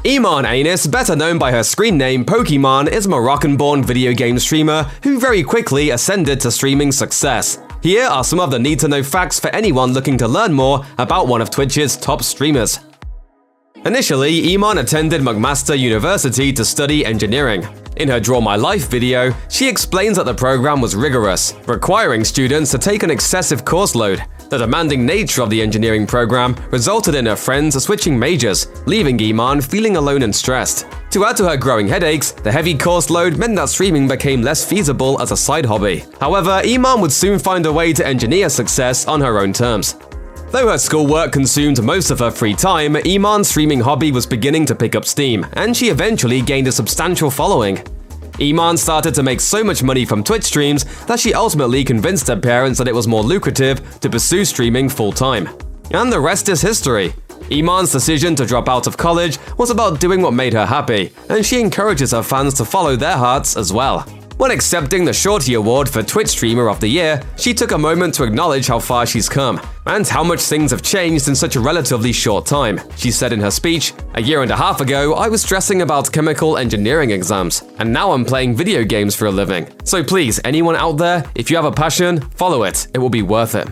Iman Anis, better known by her screen name Pokimane, is a Moroccan-born video game streamer who very quickly ascended to streaming success. Here are some of the need-to-know facts for anyone looking to learn more about one of Twitch's top streamers. Initially, Iman attended McMaster University to study engineering. In her Draw My Life video, she explains that the program was rigorous, requiring students to take an excessive course load. The demanding nature of the engineering program resulted in her friends switching majors, leaving Iman feeling alone and stressed. To add to her growing headaches, the heavy course load meant that streaming became less feasible as a side hobby. However, Iman would soon find a way to engineer success on her own terms. Though her schoolwork consumed most of her free time, Iman's streaming hobby was beginning to pick up steam, and she eventually gained a substantial following. Iman started to make so much money from Twitch streams that she ultimately convinced her parents that it was more lucrative to pursue streaming full-time. And the rest is history. Iman's decision to drop out of college was about doing what made her happy, and she encourages her fans to follow their hearts as well. When accepting the Shorty Award for Twitch Streamer of the Year, she took a moment to acknowledge how far she's come, and how much things have changed in such a relatively short time. She said in her speech, "A year and a half ago, I was stressing about chemical engineering exams, and now I'm playing video games for a living. So please, anyone out there, if you have a passion, follow it, it will be worth it."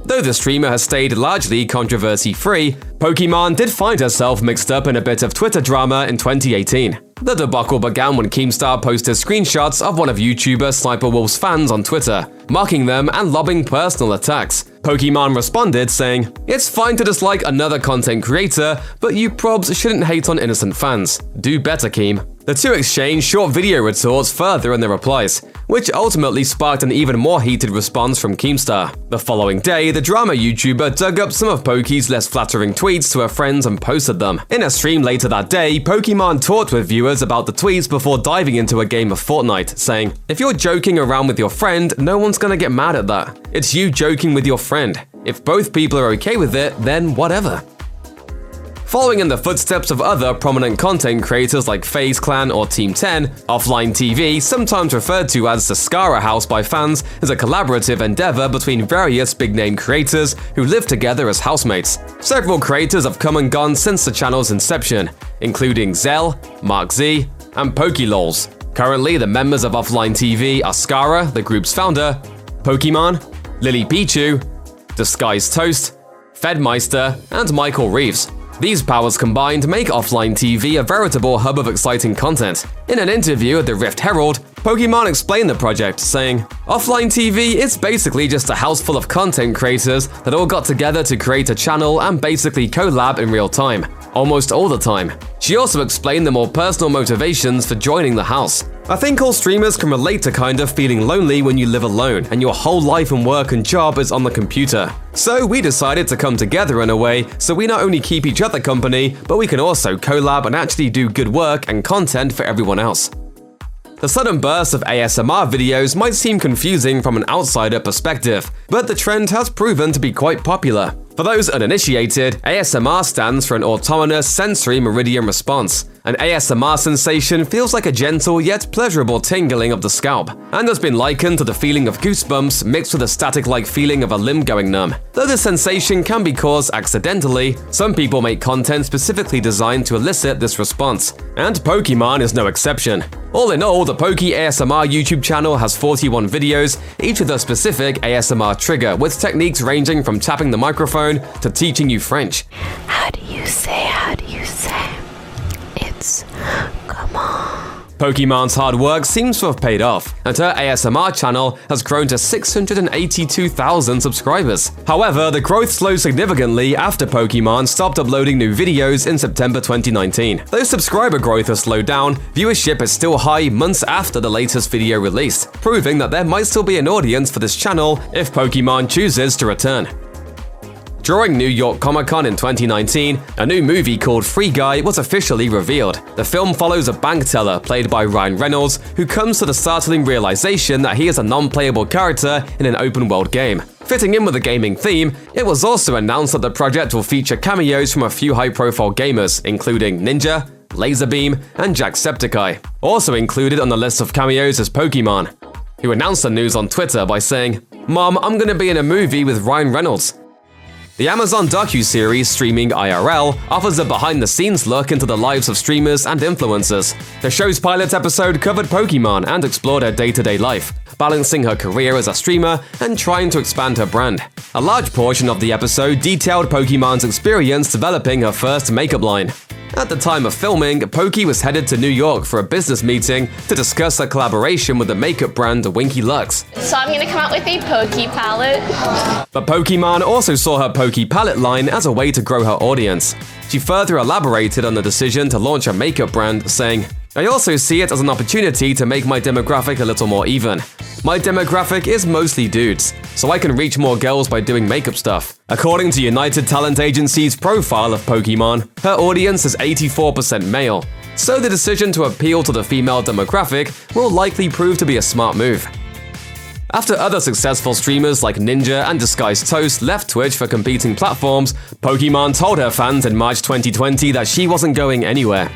Though the streamer has stayed largely controversy-free, Pokimane did find herself mixed up in a bit of Twitter drama in 2018. The debacle began when Keemstar posted screenshots of one of YouTuber Sniperwolf's fans on Twitter, mocking them and lobbing personal attacks. Pokimane responded saying, "It's fine to dislike another content creator, but you probs shouldn't hate on innocent fans. Do better, Keem." The two exchanged short video retorts further in their replies, which ultimately sparked an even more heated response from Keemstar. The following day, the drama YouTuber dug up some of Poki's less flattering tweets to her friends and posted them. In a stream later that day, Pokimane talked with viewers about the tweets before diving into a game of Fortnite, saying, "If you're joking around with your friend, no one's gonna get mad at that. It's you joking with your friend. If both people are okay with it, then whatever." Following in the footsteps of other prominent content creators like FaZe Clan or Team 10, OfflineTV, sometimes referred to as the Skara House by fans, is a collaborative endeavor between various big-name creators who live together as housemates. Several creators have come and gone since the channel's inception, including Zell, Mark Z, and PokiLols. Currently, the members of OfflineTV are Skara, the group's founder, Pokimane, Lily Pichu, Disguised Toast, Fedmeister, and Michael Reeves. These powers combined make OfflineTV a veritable hub of exciting content. In an interview at the Rift Herald, Pokimane explained the project, saying, "OfflineTV is basically just a house full of content creators that all got together to create a channel and basically collab in real time, almost all the time." She also explained the more personal motivations for joining the house. "I think all streamers can relate to kind of feeling lonely when you live alone and your whole life and work and job is on the computer. So we decided to come together in a way so we not only keep each other company, but we can also collab and actually do good work and content for everyone else." The sudden burst of ASMR videos might seem confusing from an outsider perspective, but the trend has proven to be quite popular. For those uninitiated, ASMR stands for an autonomous sensory meridian response. An ASMR sensation feels like a gentle yet pleasurable tingling of the scalp, and has been likened to the feeling of goosebumps mixed with a static-like feeling of a limb going numb. Though the sensation can be caused accidentally, some people make content specifically designed to elicit this response, and Pokimane is no exception. All in all, the Poki ASMR YouTube channel has 41 videos, each with a specific ASMR trigger, with techniques ranging from tapping the microphone to teaching you French. How do you say? It's come on. Pokimane's hard work seems to have paid off, and her ASMR channel has grown to 682,000 subscribers. However, the growth slowed significantly after Pokimane stopped uploading new videos in September 2019. Though subscriber growth has slowed down, viewership is still high months after the latest video released, proving that there might still be an audience for this channel if Pokimane chooses to return. During New York Comic-Con in 2019, a new movie called Free Guy was officially revealed. The film follows a bank teller played by Ryan Reynolds who comes to the startling realization that he is a non-playable character in an open-world game. Fitting in with the gaming theme, it was also announced that the project will feature cameos from a few high-profile gamers, including Ninja, Laserbeam, and Jacksepticeye. Also included on the list of cameos is Pokimane, who announced the news on Twitter by saying, "Mom, I'm gonna be in a movie with Ryan Reynolds." The Amazon docuseries Streaming IRL offers a behind-the-scenes look into the lives of streamers and influencers. The show's pilot episode covered Pokimane and explored her day-to-day life, balancing her career as a streamer and trying to expand her brand. A large portion of the episode detailed Pokimane's experience developing her first makeup line. At the time of filming, Poki was headed to New York for a business meeting to discuss her collaboration with the makeup brand Winky Lux. So I'm gonna come out with a Poki palette. But Pokimane also saw her Poki palette line as a way to grow her audience. She further elaborated on the decision to launch a makeup brand, saying, "I also see it as an opportunity to make my demographic a little more even. My demographic is mostly dudes, so I can reach more girls by doing makeup stuff." According to United Talent Agency's profile of Pokimane, her audience is 84% male, so the decision to appeal to the female demographic will likely prove to be a smart move. After other successful streamers like Ninja and Disguised Toast left Twitch for competing platforms, Pokimane told her fans in March 2020 that she wasn't going anywhere.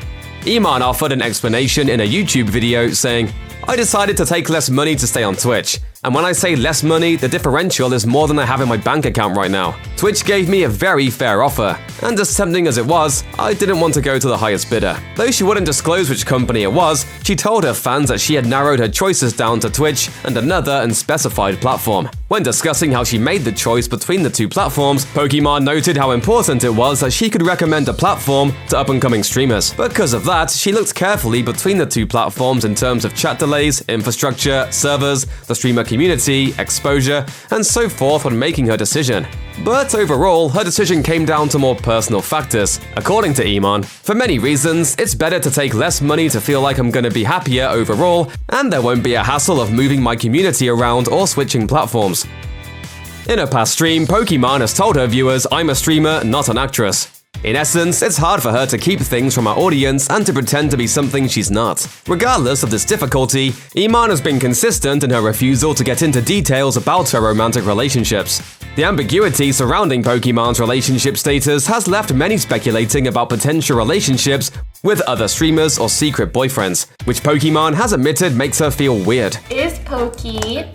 Iman offered an explanation in a YouTube video saying, "I decided to take less money to stay on Twitch. And when I say less money, the differential is more than I have in my bank account right now. Twitch gave me a very fair offer, and as tempting as it was, I didn't want to go to the highest bidder." Though she wouldn't disclose which company it was, she told her fans that she had narrowed her choices down to Twitch and another unspecified platform. When discussing how she made the choice between the two platforms, Pokimane noted how important it was that she could recommend a platform to up-and-coming streamers. Because of that, she looked carefully between the two platforms in terms of chat delays, infrastructure, servers, the streamer community, exposure, and so forth when making her decision. But overall, her decision came down to more personal factors. According to Iman, "For many reasons, it's better to take less money to feel like I'm gonna be happier overall, and there won't be a hassle of moving my community around or switching platforms." In a past stream, Pokimane has told her viewers, "I'm a streamer, not an actress." In essence, it's hard for her to keep things from her audience and to pretend to be something she's not. Regardless of this difficulty, Iman has been consistent in her refusal to get into details about her romantic relationships. The ambiguity surrounding Pokimane's relationship status has left many speculating about potential relationships with other streamers or secret boyfriends, which Pokimane has admitted makes her feel weird. Is Poki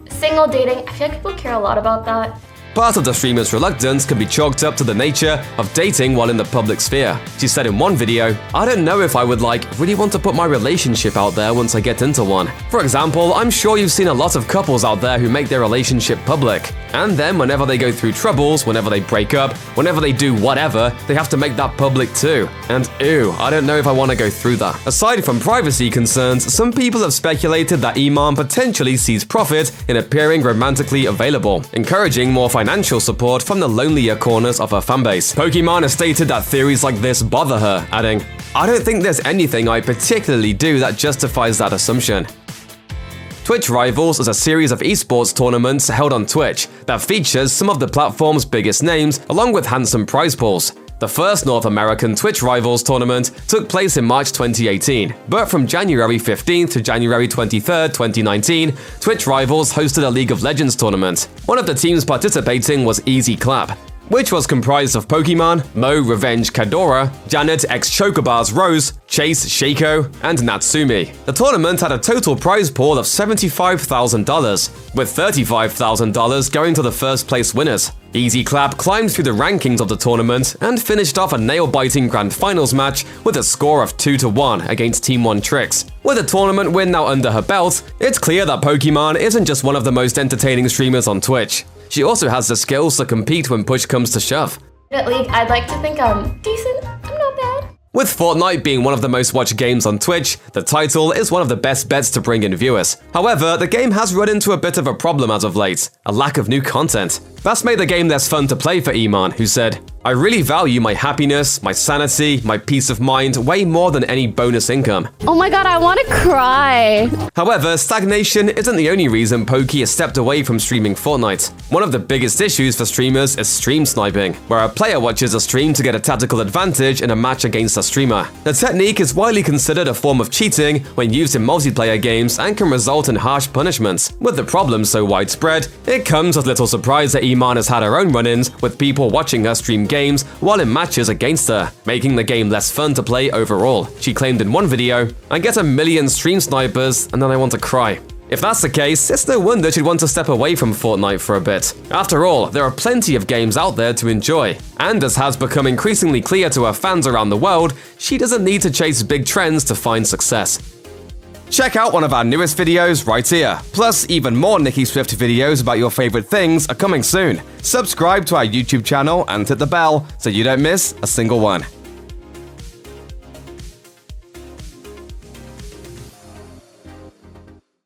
single dating? I feel like people care a lot about that. Part of the streamer's reluctance can be chalked up to the nature of dating while in the public sphere. She said in one video, "I don't know if I would really want to put my relationship out there once I get into one. For example, I'm sure you've seen a lot of couples out there who make their relationship public. And then whenever they go through troubles, whenever they break up, whenever they do whatever, they have to make that public too. And ew, I don't know if I want to go through that." Aside from privacy concerns, some people have speculated that Iman potentially sees profit in appearing romantically available, encouraging more financial support from the lonelier corners of her fanbase. Pokimane has stated that theories like this bother her, adding, "I don't think there's anything I particularly do that justifies that assumption." Twitch Rivals is a series of esports tournaments held on Twitch that features some of the platform's biggest names along with handsome prize pools. The first North American Twitch Rivals tournament took place in March 2018, but from January 15th to January 23rd, 2019, Twitch Rivals hosted a League of Legends tournament. One of the teams participating was Easy Clap, which was comprised of Pokimane, Mo Revenge Kadora, Janet X Chocobars Rose, Chase Shaco, and Natsumi. The tournament had a total prize pool of $75,000, with $35,000 going to the first place winners. Easy Clap climbed through the rankings of the tournament and finished off a nail-biting grand finals match with a score of 2-1 against Team 1 Tricks. With a tournament win now under her belt, it's clear that Pokimane isn't just one of the most entertaining streamers on Twitch. She also has the skills to compete when push comes to shove. At League, I'd like to think I'm decent. I'm not bad. With Fortnite being one of the most watched games on Twitch, the title is one of the best bets to bring in viewers. However, the game has run into a bit of a problem as of late, a lack of new content. That's made the game less fun to play for Iman, who said, "I really value my happiness, my sanity, my peace of mind way more than any bonus income." Oh my god, I want to cry. However, stagnation isn't the only reason Poki has stepped away from streaming Fortnite. One of the biggest issues for streamers is stream sniping, where a player watches a stream to get a tactical advantage in a match against a streamer. The technique is widely considered a form of cheating when used in multiplayer games and can result in harsh punishments. With the problem so widespread, it comes as little surprise that Iman has had her own run-ins with people watching her stream games while in matches against her, making the game less fun to play overall. She claimed in one video, "I get a million stream snipers and then I want to cry. If that's the case, it's no wonder she'd want to step away from Fortnite for a bit. After all, there are plenty of games out there to enjoy. And as has become increasingly clear to her fans around the world, she doesn't need to chase big trends to find success. Check out one of our newest videos right here. Plus, even more Nicki Swift videos about your favorite things are coming soon. Subscribe to our YouTube channel and hit the bell so you don't miss a single one.